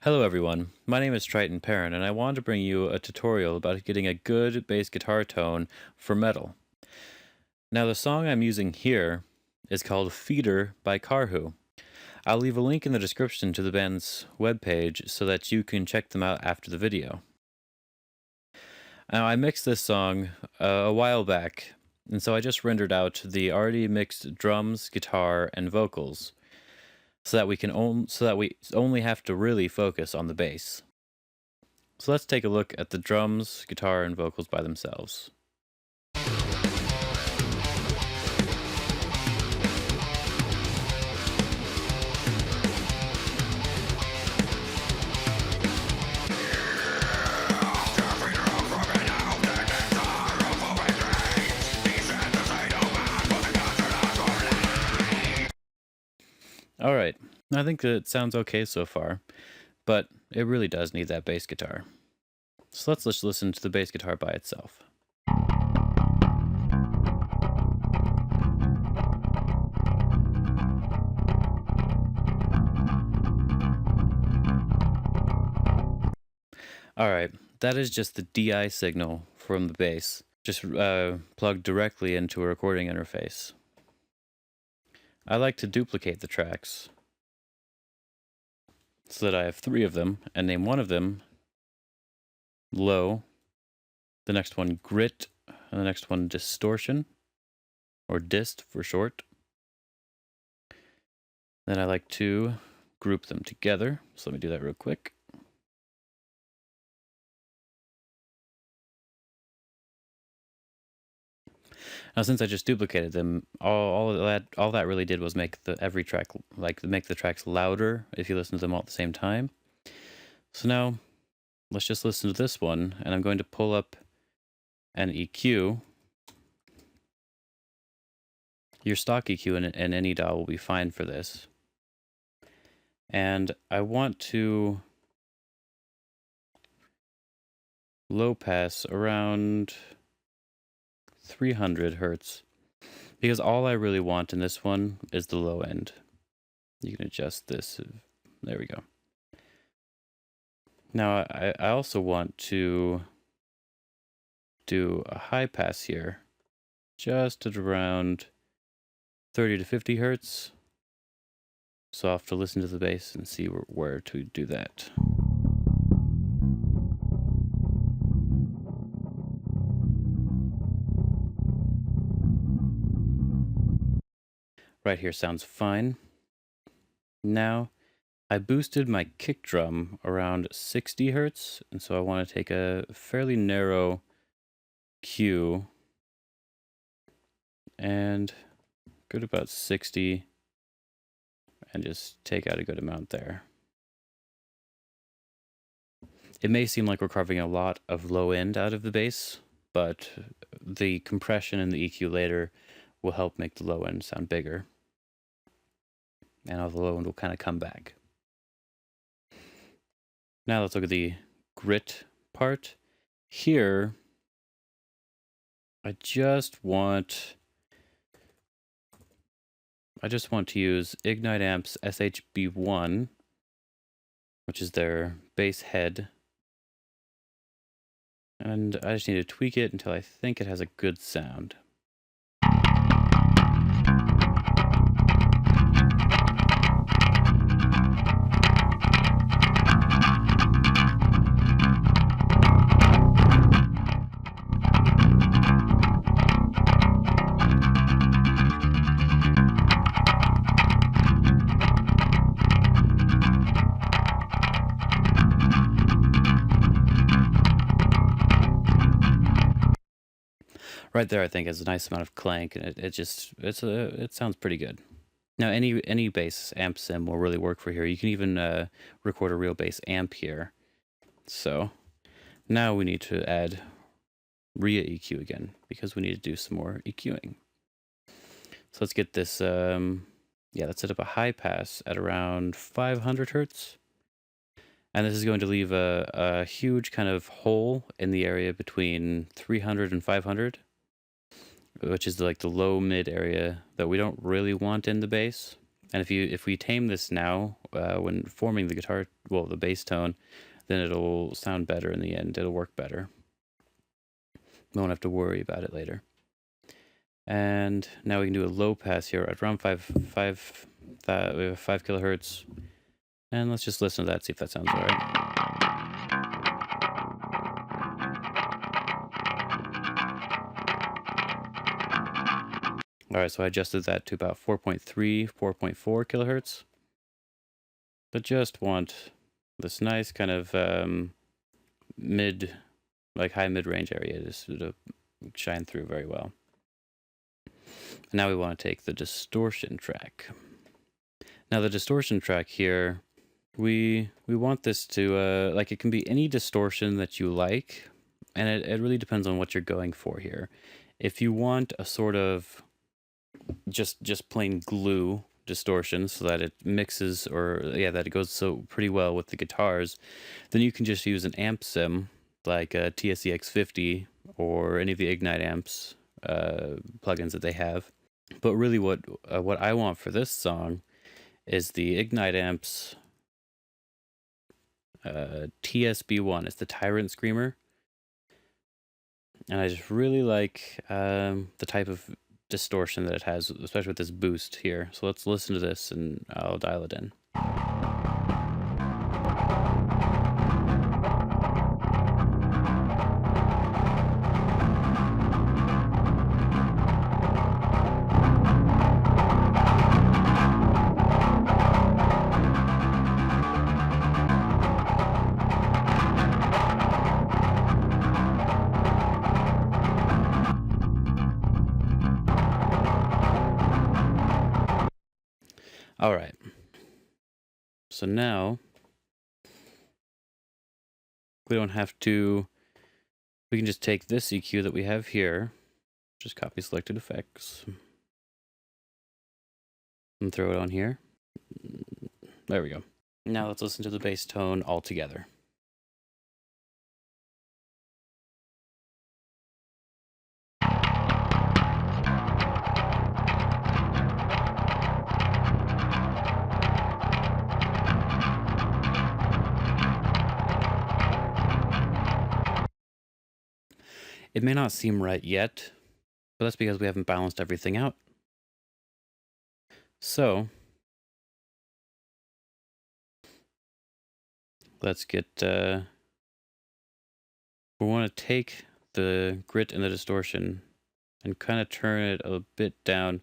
Hello everyone, my name is Triton Perrin and I wanted to bring you a tutorial about getting a good bass guitar tone for metal. Now the song I'm using here is called Feeder by Karhu. I'll leave a link in the description to the band's webpage so that you can check them out after the video. Now I mixed this song a while back, and so I just rendered out the already mixed drums, guitar, and vocals, so that we only have to really focus on the bass. So let's take a look at the drums, guitar, and vocals by themselves. Alright, I think that it sounds okay so far, but it really does need that bass guitar. So let's just listen to the bass guitar by itself. Alright, that is just the DI signal from the bass, just plugged directly into a recording interface. I like to duplicate the tracks so that I have 3 of them, and name one of them low, the next one grit, and the next one distortion, or dist for short. Then I like to group them together, so let me do that real quick. Now, since I just duplicated them, all that really did was make every track make the tracks louder if you listen to them all at the same time. So now, let's just listen to this one, and I'm going to pull up an EQ. Your stock EQ in any DAW will be fine for this. And I want to low pass around 300 hertz, because all I really want in this one is the low end. You can adjust this. There we go. Now I also want to do a high pass here, just at around 30 to 50 hertz. So I'll have to listen to the bass and see where to do that. Right here sounds fine. Now, I boosted my kick drum around 60 hertz, and so I want to take a fairly narrow Q and go to about 60 and just take out a good amount there. It may seem like we're carving a lot of low end out of the bass, but the compression and the EQ later will help make the low end sound bigger. And all the low end will kind of come back. Now let's look at the grit part. Here, I just want to use Ignite Amps SHB1, which is their bass head. And I just need to tweak it until I think it has a good sound. Right there, I think, is a nice amount of clank, and it sounds pretty good. Now, any bass amp sim will really work for here. You can even record a real bass amp here. So now we need to add RIA EQ again, because we need to do some more EQing. So let's get this. Let's set up a high pass at around 500 hertz. And this is going to leave a huge kind of hole in the area between 300 and 500. Which is like the low mid area that we don't really want in the bass. And if we tame this now when forming the guitar, well, the bass tone, then it'll sound better in the end. It'll work better. We won't have to worry about it later. And now we can do a low pass here at around 5 kilohertz. And let's just listen to that, see if that sounds all right. All right, so I adjusted that to about 4.3, 4.4 kilohertz. But just want this nice kind of high mid-range area just to shine through very well. And now we want to take the distortion track. Now the distortion track here, we want this to, like, it can be any distortion that you like, and it really depends on what you're going for here. If you want a sort of just plain glue distortion so that it mixes, or that it goes so pretty well with the guitars, then you can just use an amp sim like a TSE X50 or any of the Ignite amps plugins that they have. But really what I want for this song is the Ignite amps TSB1. It's the Tyrant Screamer. And I just really like the type of distortion that it has, especially with this boost here. So let's listen to this and I'll dial it in. All right, so now we don't have to, we can just take this EQ that we have here, just copy selected effects, and throw it on here. There we go. Now let's listen to the bass tone all together. It may not seem right yet, but that's because we haven't balanced everything out. So let's get, we want to take the grit and the distortion and kind of turn it a bit down,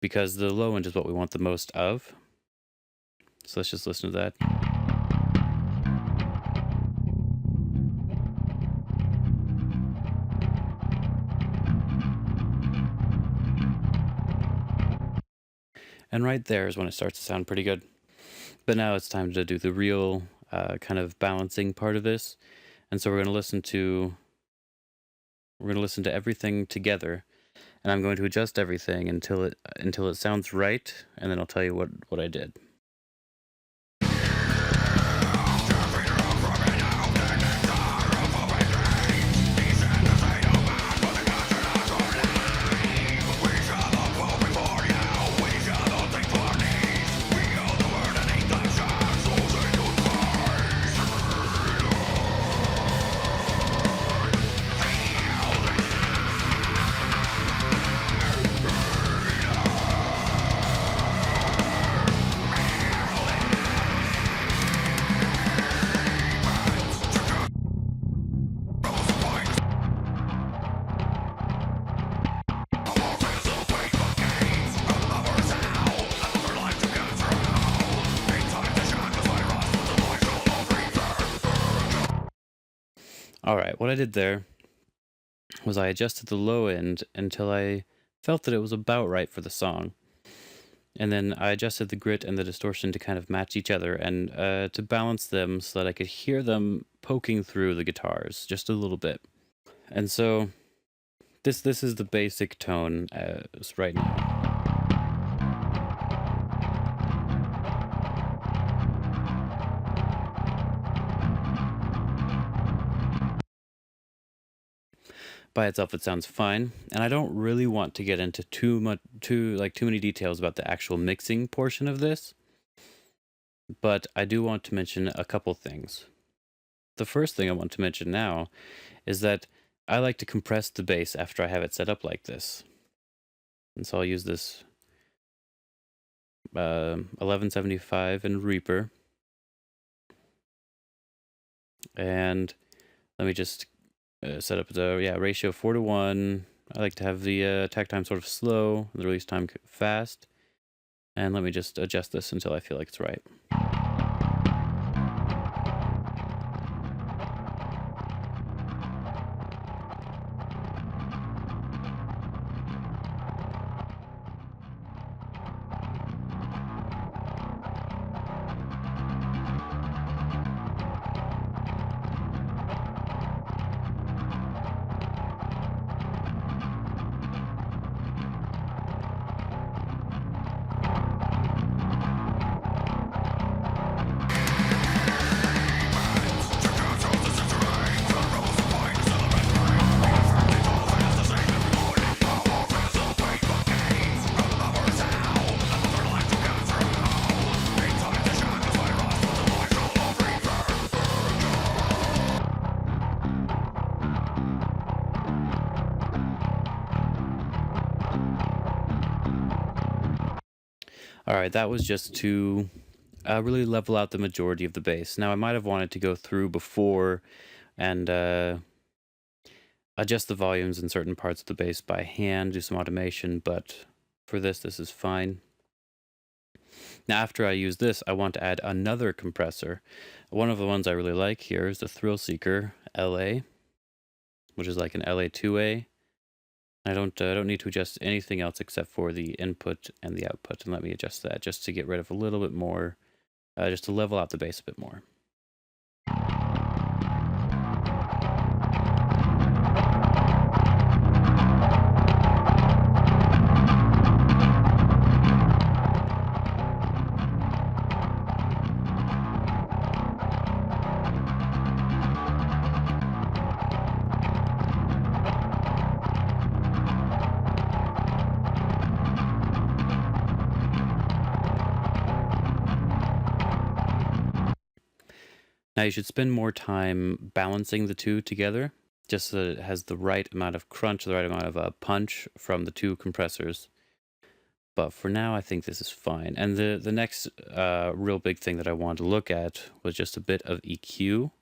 because the low end is what we want the most of. So let's just listen to that. And right there is when it starts to sound pretty good. But now it's time to do the real kind of balancing part of this. And so we're going to listen to everything together, and I'm going to adjust everything until it sounds right, and then I'll tell you what I did. All right, what I did there was I adjusted the low end until I felt that it was about right for the song. And then I adjusted the grit and the distortion to kind of match each other, and to balance them so that I could hear them poking through the guitars just a little bit. And so this is the basic tone right now. By itself, it sounds fine, and I don't really want to get into too many details about the actual mixing portion of this. but I do want to mention a couple things. The first thing I want to mention now is that I like to compress the bass after I have it set up like this. And so I'll use this 1175 and Reaper. And let me just set up the ratio 4:1. I like to have the attack time sort of slow, the release time fast. And let me just adjust this until I feel like it's right. All right, that was just to really level out the majority of the bass. Now, I might have wanted to go through before and adjust the volumes in certain parts of the bass by hand, do some automation, but for this is fine. Now, after I use this, I want to add another compressor. One of the ones I really like here is the Thrill Seeker LA, which is like an LA2A. I don't need to adjust anything else except for the input and the output, and let me adjust that just to get rid of a little bit more, just to level out the bass a bit more. Now you should spend more time balancing the two together, just so that it has the right amount of crunch, the right amount of punch from the two compressors. But for now, I think this is fine. And the next real big thing that I wanted to look at was just a bit of EQ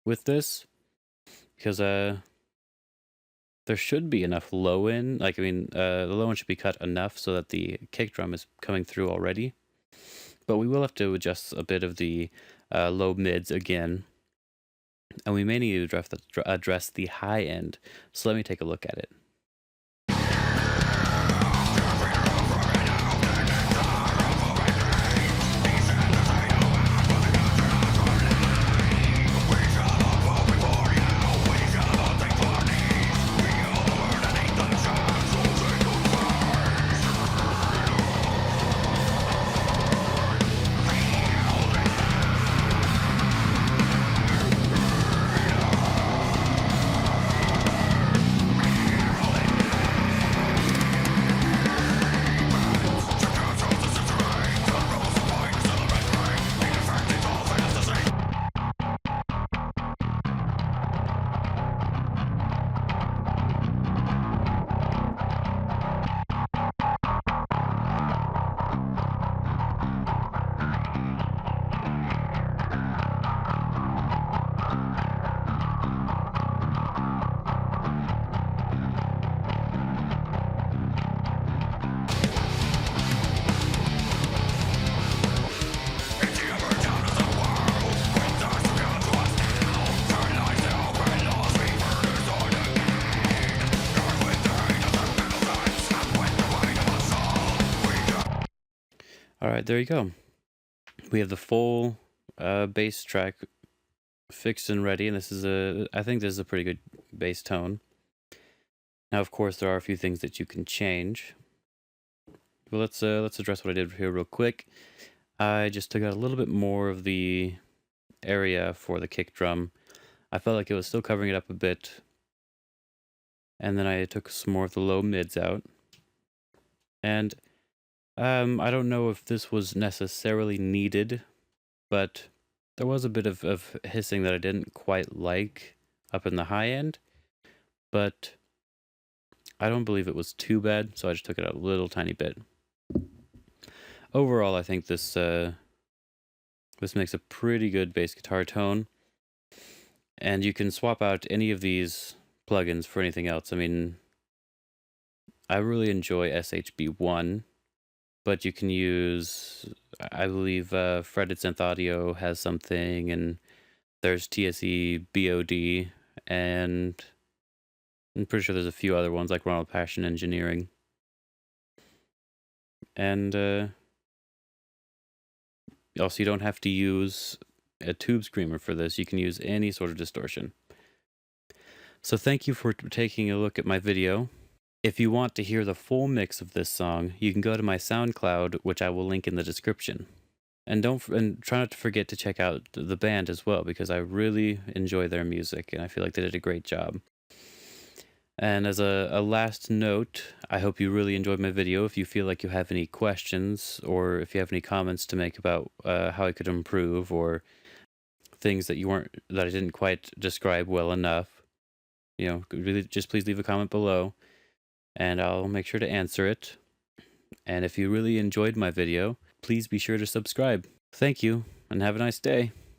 with this, because there should be enough low end. Like, I mean, the low end should be cut enough so that the kick drum is coming through already. But we will have to adjust a bit of the low mids again. And we may need to address the high end. So let me take a look at it. All right, there you go. We have the full bass track fixed and ready, and I think this is a pretty good bass tone. Now, of course, there are a few things that you can change. But let's address what I did here real quick. I just took out a little bit more of the area for the kick drum. I felt like it was still covering it up a bit. And then I took some more of the low mids out. And I don't know if this was necessarily needed, but there was a bit of hissing that I didn't quite like up in the high end, but I don't believe it was too bad, so I just took it out a little tiny bit. Overall, I think this makes a pretty good bass guitar tone, and you can swap out any of these plugins for anything else. I mean, I really enjoy SHB1, but you can use, I believe, Fretted Synth Audio has something, and there's TSE BOD, and I'm pretty sure there's a few other ones like Ronald Passion Engineering. And also, you don't have to use a tube screamer for this. You can use any sort of distortion. So thank you for taking a look at my video. If you want to hear the full mix of this song, you can go to my SoundCloud, which I will link in the description. And try not to forget to check out the band as well, because I really enjoy their music and I feel like they did a great job. And as a last note, I hope you really enjoyed my video. If you feel like you have any questions, or if you have any comments to make about how I could improve, or things that I didn't quite describe well enough, really just please leave a comment below, and I'll make sure to answer it. And if you really enjoyed my video, please be sure to subscribe. Thank you, and have a nice day.